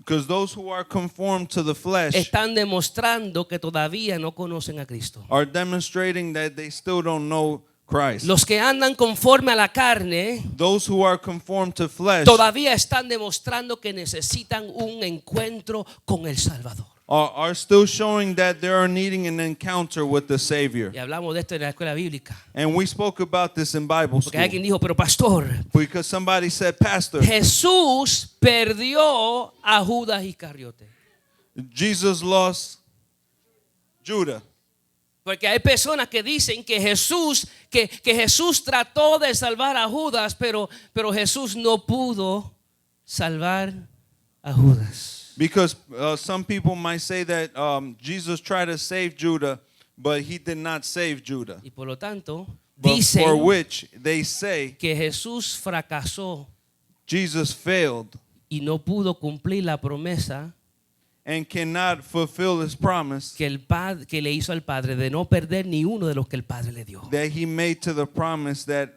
Because those who are conformed to the flesh están demostrando que todavía no conocen a Cristo. are demonstrating that they still don't know Christ. Los que andan conforme a la carne Those who are conformed to flesh todavía están demostrando que necesitan un encuentro con el Salvador. are still showing that they are needing an encounter with the Savior. Y hablamos de esto en la escuela bíblica. And we spoke about this in Bible Porque alguien school. dijo: pero pastor, Because somebody said, Pastor, Jesús perdió a Judas Iscariote. Jesus lost Judah. Porque hay personas que dicen que Jesús trató de salvar a Judas, pero Jesús no pudo salvar a Judas. Because some people might say that Jesus tried to save Judah, but he did not save Judah. Y por lo tanto, But for dicen which they say que Jesús fracasó Jesus failed y no pudo cumplir la promesa and cannot fulfill his promise que le hizo al Padre de no perder ni uno de los que el Padre le dio. that he made to the promise that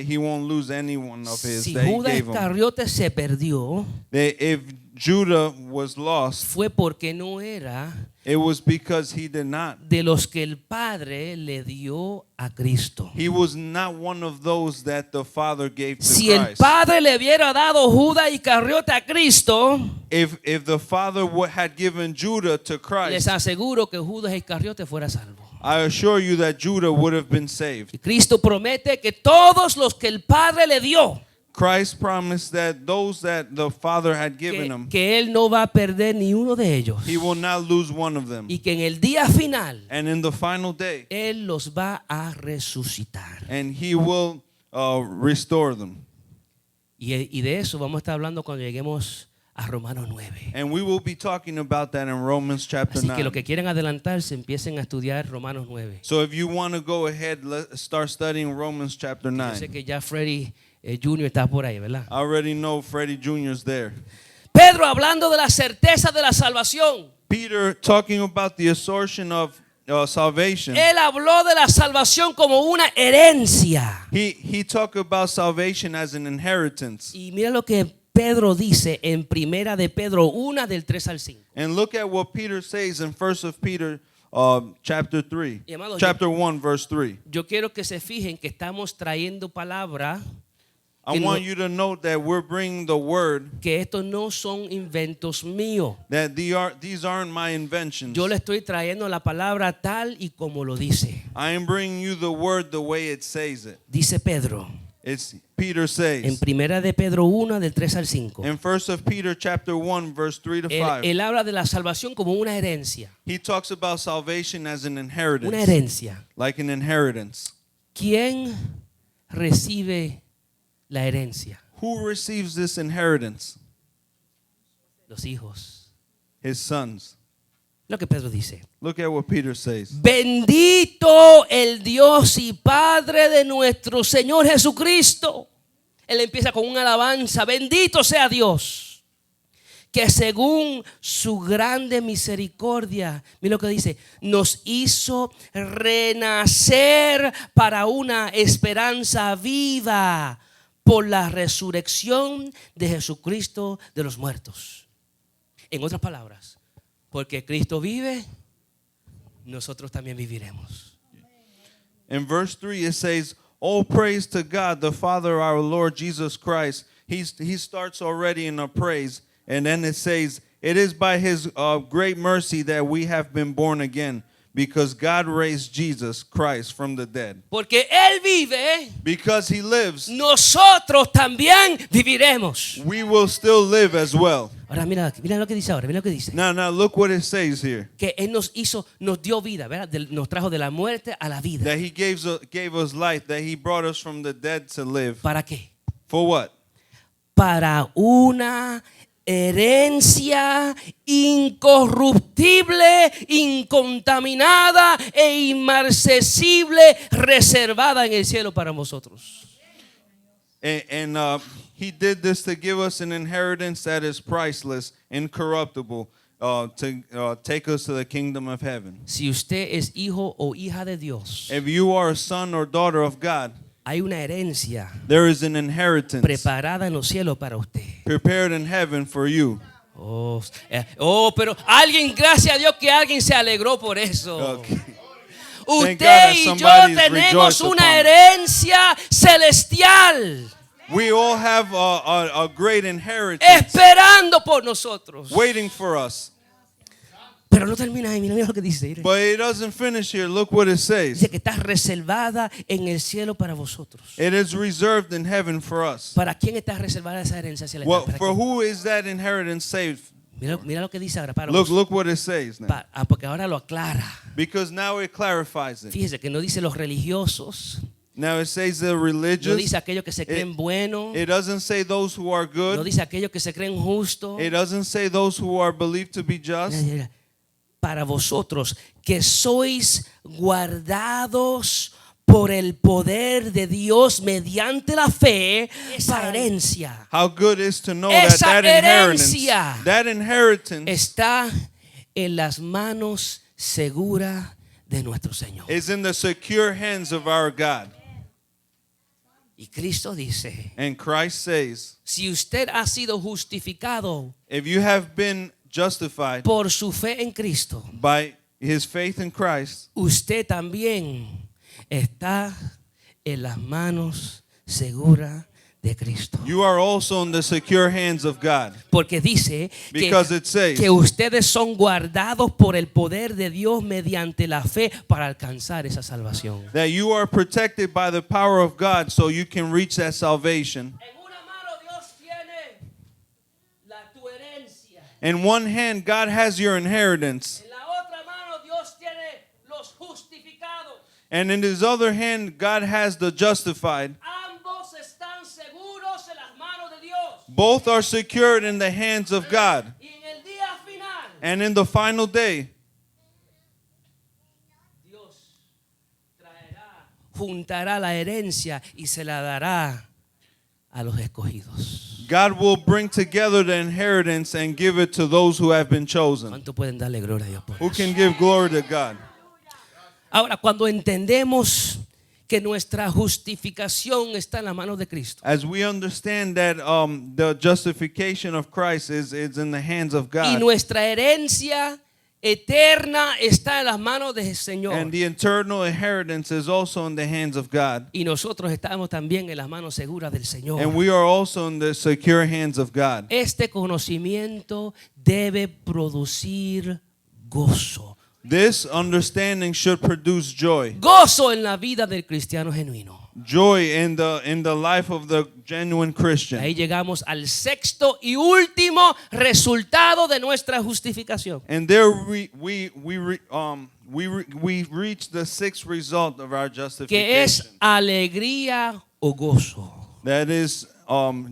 he won't lose any one of his Si that he Judas gave him. Iscariote se perdió, That if Judah was lost, fue porque no era it was because he did not. de los que el Padre le dio a Cristo. He was not one of those that the Father gave to Si el Christ. Padre le hubiera dado Judas Iscariote a Cristo, If the Father had given Judah to les Christ, aseguro que Judas Iscariote fuera salvo. I assure you that Judah would have been saved. Y Cristo promete que todos los que el Padre le dio, Christ promised that those that the Father had given him, que Él no va a perder ni uno de ellos. he will not lose one of them. Y que en el día final, And in the final day, Él los va a resucitar. and he will restore them. Y de eso vamos a estar hablando cuando lleguemos a Romanos 9. And we will be talking about that in Romans chapter Así que 9. los que quieran adelantarse, empiecen a estudiar Romanos 9. So if you want to go ahead, let's start studying Romans chapter Yo sé 9. que ya Freddy Jr. está por ahí, ¿verdad? I already know Freddie Jr.'s there. Pedro hablando de la certeza de la salvación. Peter talking about the assertion of salvation. Él habló de la salvación como una herencia. He talked about salvation as an inheritance. Y mira lo que Pedro dice en Primera de Pedro 1 del 3 al 5. And look at what Peter says in 1 of Peter chapter 3. Y, amado, Chapter 1 verse 3. Yo quiero que se fijen que estamos trayendo palabra, I Que want no- you to note that we're bringing the word, que estos no son inventos míos. that these aren't my inventions. Yo le estoy trayendo la palabra tal y como lo dice. I am bringing you the word the way it says it. Dice Pedro Peter en says Primera de Pedro 1 del 3 al 5. in 1 of Peter chapter 1 verse 3 to 5. Él habla de la salvación como una herencia. He talks about salvation as an Una inheritance, herencia. like an inheritance. ¿Quién recibe la herencia? Who receives this inheritance? Los hijos. His sons. Lo que Pedro dice. Look at what Peter says. Bendito el Dios y Padre de nuestro Señor Jesucristo. Él empieza con una alabanza. Bendito sea Dios, que según su grande misericordia, mira lo que dice, nos hizo renacer para una esperanza viva por la resurrección de Jesucristo de los muertos. En otras palabras, porque Cristo vive, nosotros también viviremos. In verse 3 it says, "All praise to God, the Father, our Lord Jesus Christ." He starts already in a praise, and then it says, "It is by His great mercy that we have been born again, because God raised Jesus Christ from the dead." Porque Él vive, Because He lives, nosotros también viviremos. we will still live as well. Ahora mira lo que dice ahora, mira lo que dice. Now look what it says here. Que Él nos dio vida, ¿verdad? Nos trajo de la muerte a la vida. That He gave us life, that He brought us from the dead to live. ¿Para qué? For what? Para una herencia incorruptible, incontaminada e inmarcesible, reservada en el cielo para vosotros. And He did this to give us an inheritance that is priceless, incorruptible, to take us to the kingdom of heaven. Si usted es hijo o hija de Dios, If you are a son or daughter of God, hay una herencia there is an inheritance preparada en los cielos para usted. prepared in heaven for you. Pero gracias a Dios que alguien se alegró por eso. Okay. Thank God Usted that y yo somebody's tenemos rejoiced una upon it. herencia celestial We all have a great inheritance esperando por nosotros. waiting for us. Pero no termina ahí, mira lo que dice. Mire. But it doesn't finish here. Look what it says. Dice que está reservada en el cielo para vosotros. It is reserved in heaven for us. ¿Para quién está reservada esa herencia celestial? Well, ¿Para for quién? who is that inheritance saved? Mira lo que dice ahora. Para Look what it says now. porque ahora lo aclara. Because now it clarifies it. Fíjese que no dice los religiosos, Now it says the no religious. dice aquellos que se creen buenos, It doesn't say those who are no good. dice aquellos que se creen justos. It doesn't say those who are believed to be just. Mira, para vosotros que sois guardados por el poder de Dios mediante la fe, esa herencia How good is to know Esa that herencia that inheritance está en las manos seguras de nuestro Señor. is in the secure hands of our God. Y Cristo dice, And Christ says, si usted ha sido justificado if you have been justified por su fe en Cristo, by His faith in Christ, usted también está en las manos seguras de Cristo. you are also in the secure hands of God. Porque dice Because it says que ustedes son guardados por el poder de Dios mediante la fe para alcanzar esa salvación. that you are protected by the power of God so you can reach that salvation. En una mano Dios tiene tu herencia. In one hand, God has your inheritance. En la otra mano Dios tiene los justificados. And in His other hand, God has the justified. Ambos están seguros en las manos de Dios. Both are secured in the hands of God. Y en el día final, And in the final day, Dios juntará la herencia y se la dará a los escogidos. God will bring together the inheritance and give it to those who have been chosen. ¿Cuánto pueden darle gloria a Dios por Who eso? can give glory to God? Ahora, cuando entendemos que nuestra justificación está en las manos de Cristo, As we understand that the justification of Christ is in the hands of y God, nuestra herencia eterna está en las manos del Señor, and the eternal inheritance is also in the hands of God, y nosotros estamos también en las manos seguras del Señor, and we are also in the secure hands of God. este conocimiento debe producir gozo. This understanding should produce joy. Gozo en la vida del cristiano genuino. Joy in the life of the genuine Christian. Ahí llegamos al sexto y último resultado de nuestra justificación, And there we reach the sixth result of our que justification. es alegría o gozo. That is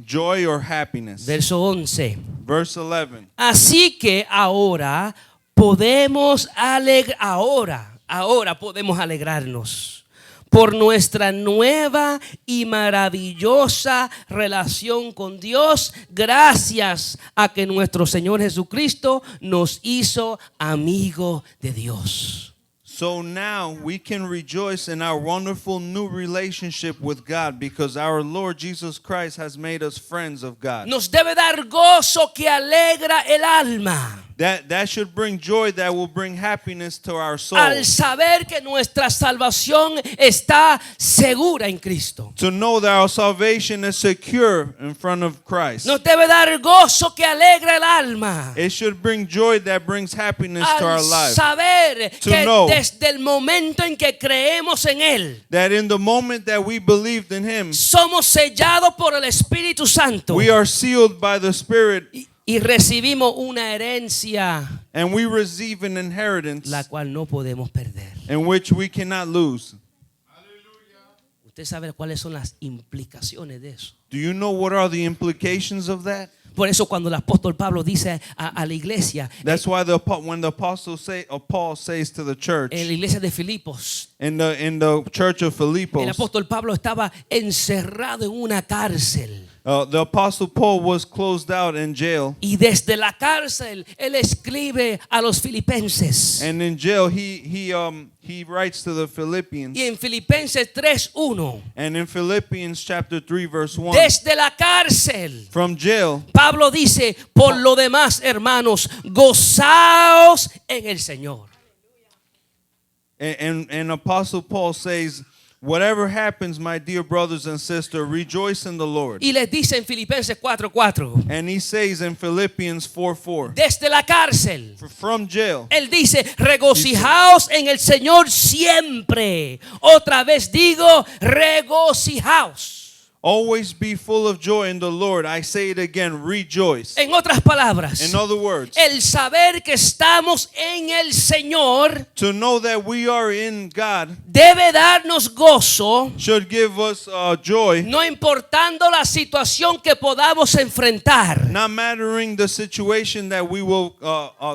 joy or happiness. Verso 11. Verse 11. Así que ahora podemos alegrarnos por nuestra nueva y maravillosa relación con Dios, gracias a que nuestro Señor Jesucristo nos hizo amigo de Dios. So now we can rejoice in our wonderful new relationship with God because our Lord Jesus Christ has made us friends of God. Nos debe dar gozo que alegra el alma That should bring joy that will bring happiness to our soul. al saber que nuestra salvación está segura en Cristo. To know that our salvation is secure in front of Christ. Nos debe dar gozo que alegra el alma It should bring joy that brings happiness to our al life. saber To que know desde el momento en que creemos en Él, That in the moment that we believed in Him, somos sellados por el Espíritu Santo we are sealed by the Spirit y recibimos una herencia and we receive an inheritance la cual no podemos perder. in which we cannot lose. Usted sabe cuáles son las implicaciones de eso. Do you know what are the implications of that? Por eso cuando el apóstol Pablo dice a la iglesia, That's why when the apostle Paul says to the church en la iglesia de Filipos, in the church of el Philippos, apóstol Pablo estaba encerrado en una cárcel. the apostle Paul was closed out in jail, Y desde la cárcel él escribe a los filipenses. and in jail he writes to the Philippians, Y en Filipenses 3:1, and in Philippians chapter 3 verse 1, desde la cárcel, from jail, Pablo dice, por lo demás, hermanos, gozaos en el Señor. and Apostle Paul says, whatever happens, my dear brothers and sisters, rejoice in the Lord. Y les dice en Filipenses 4:4, And he says in Philippians 4:4, desde la cárcel, from jail, él dice, regocijaos en el Señor siempre. Otra vez digo, regocijaos. always be full of joy in the Lord. I say it again, rejoice. En otras palabras, In other words, el saber que estamos en el Señor to know that we are in God debe darnos gozo, should give us joy, no importando la situación que podamos enfrentar. not mattering the situation that we will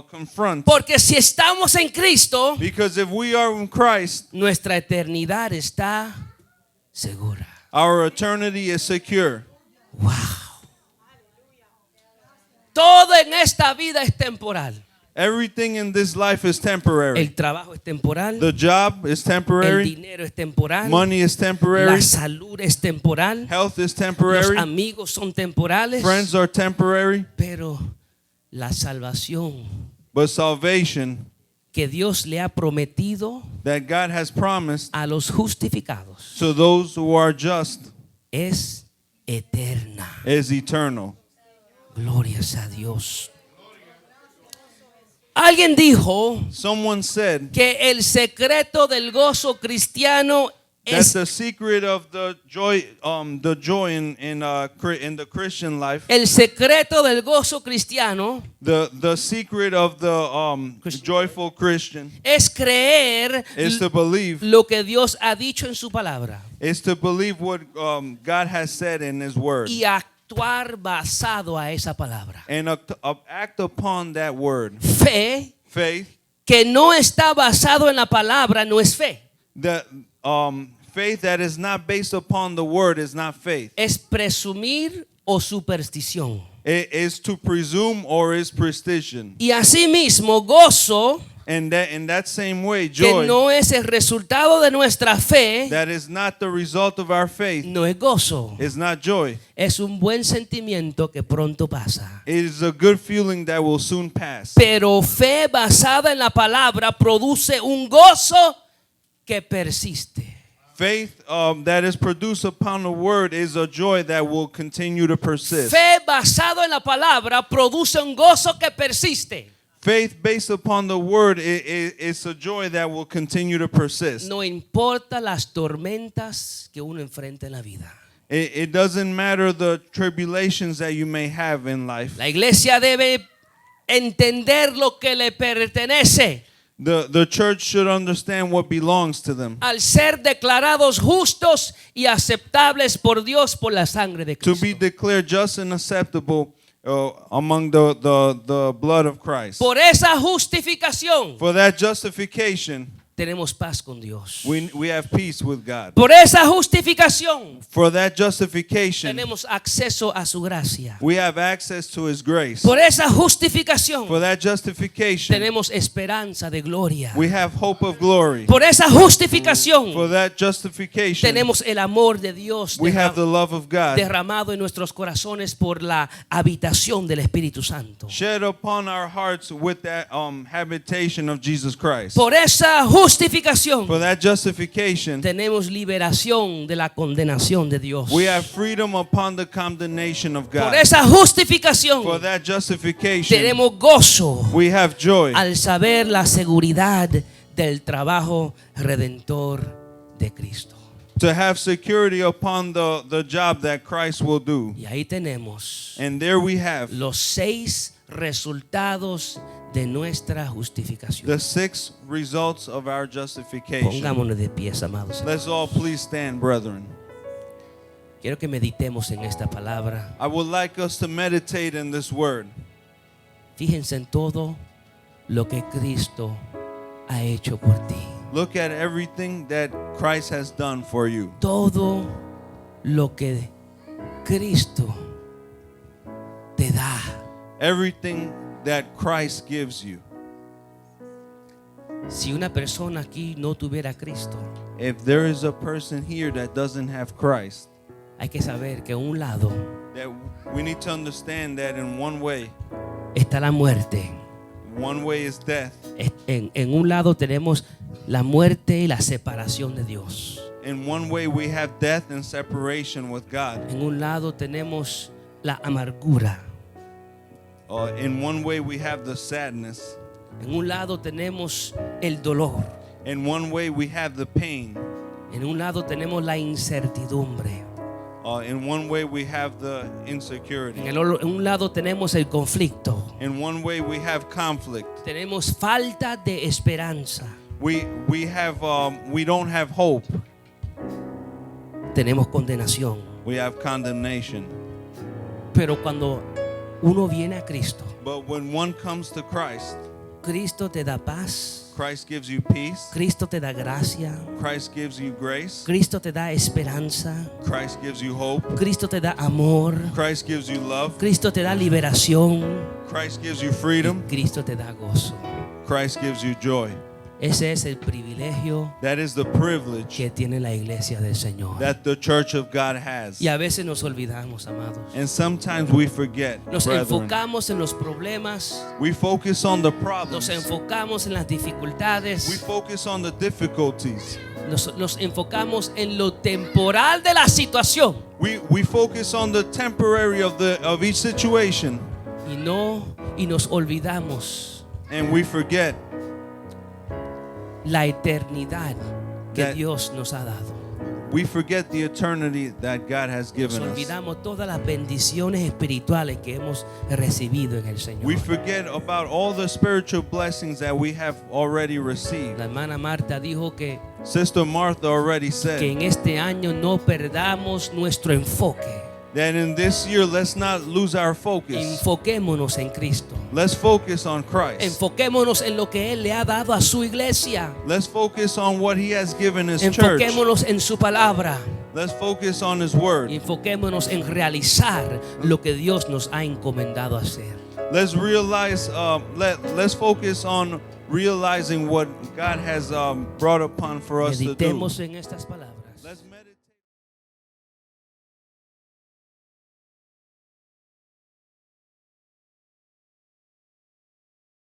confront. Porque si estamos en Cristo, Because if we are in Christ, nuestra eternidad está segura. our eternity is secure. Wow. Todo en esta vida es temporal. Everything in this life is temporary. El trabajo es temporal. The job is El temporary. dinero es temporal. Money is temporary. La salud es temporal. Health is Los temporary. amigos son temporales. Friends are temporary. Pero la salvación But salvation que Dios le ha prometido that God has promised a los justificados to those who are just es eterna. is eternal. Glorias a Dios. Alguien dijo Someone said que el secreto del gozo cristiano that es the secret of the joy in the Christian life, el secreto del gozo cristiano the secret of the joyful Christian es creer is to believe lo que Dios ha dicho en su palabra what God has said in His Word, y actuar actuar basado a esa palabra. and act upon that word. Fe Faith, que no está basado en la palabra no es fe. the faith that is not based upon the word is not faith. Es presumir o superstición. It is to presume or is precision. Y asimismo gozo And that in that same way, que joy no es el resultado de nuestra fe, that is not the result of our faith no es gozo. is not joy. Es un buen sentimiento que pronto pasa. It is a good feeling that will soon pass. Pero fe basada en la palabra produce un gozo que persiste. Faith that is produced upon the word is a joy that will continue to persist. Fe basado en la palabra produce un gozo que persiste. Faith based upon the word is a joy that will continue to persist. No importa las tormentas que uno enfrenta en la vida. It doesn't matter the tribulations that you may have in life. La iglesia debe entender lo que le pertenece. The church should understand what belongs to them. Al ser declarados justos y aceptables por Dios por la sangre de To Cristo. be declared just and acceptable among the blood of Christ. Por esa justificación For that justification, tenemos paz con Dios. we have peace with God. Por esa justificación For that justification, tenemos acceso a su gracia. we have access to His grace. Por esa For justificación that justification, tenemos esperanza de gloria. we have hope of glory. Por esa justificación For that justification, tenemos el amor de Dios we have the love of God derramado en nuestros corazones por la habitación del Espíritu Santo. shed upon our hearts with that habitation of Jesus Christ. Por esa justificación For that justification, tenemos liberación de la condenación de Dios. we have freedom upon the condemnation of Por God. esa justificación For that justification, tenemos gozo we have joy al saber la seguridad del trabajo redentor de Cristo. to have security upon the job that Christ will do. Y ahí tenemos And there we have los 6 resultados de nuestra justificación. the 6 results of our justification. Pongámonos de pies, amados. Let's all please stand, brethren. Quiero que meditemos en esta palabra. I would like us to meditate in this word. Fíjense en todo lo que Cristo ha hecho por ti. Look at everything that Christ has done for you. Todo lo que Cristo te da. Everything that Christ gives you. Si una persona aquí no tuviera a Cristo, If there is a person here that doesn't have Christ, hay que saber que a un lado that we need to understand that in one way está la muerte. is death. En un lado tenemos la muerte y la separación de Dios. In one way we have death and separation with God. En un lado tenemos la amargura. In one way we have the sadness. En un lado tenemos el dolor. In one way we have the pain. En un lado tenemos la incertidumbre. In one way we have the insecurity. En un lado tenemos el conflicto. In one way we have conflict. Tenemos falta de esperanza. We don't have hope. Tenemos condenación. We have condemnation. Pero cuando uno viene a Cristo, But when one comes to Christ, Cristo te da paz. Christ gives you peace. Cristo te da gracia. Christ gives you grace. Cristo te da esperanza. Christ gives you hope. Cristo te da amor. Christ gives you love. Cristo te da liberación. Christ gives you freedom. Cristo te da gozo. Christ gives you joy. Ese es el privilegio That is the privilege que tiene la iglesia del Señor. that the church of God has. Y a veces nos olvidamos, amados. And sometimes we forget, Nos brethren. enfocamos en los problemas. We focus on the Nos problems. enfocamos en las We dificultades. focus on the difficulties. Nos enfocamos en lo temporal de la situación. We focus on the temporary of each situation. Y nos olvidamos And we forget la eternidad que That- Dios nos ha dado. we forget the eternity that God has Nos given us. olvidamos todas las bendiciones espirituales que hemos recibido en el Señor. We forget about all the spiritual blessings that we have already received. La hermana Marta dijo que Sister Martha already en said este año no perdamos nuestro enfoque. that in this year, let's not lose our focus. Enfoquémonos en Cristo. Let's focus on Christ. Enfoquémonos en lo que Él le ha dado a su iglesia. Let's focus on what He has given His church. Enfoquémonos en su palabra. Let's focus on His word. Enfoquémonos en realizar lo que Dios nos ha encomendado hacer. Let's realize. Let's focus on realizing what God has brought upon for us to do. Meditemos en estas palabras. Let's meditate.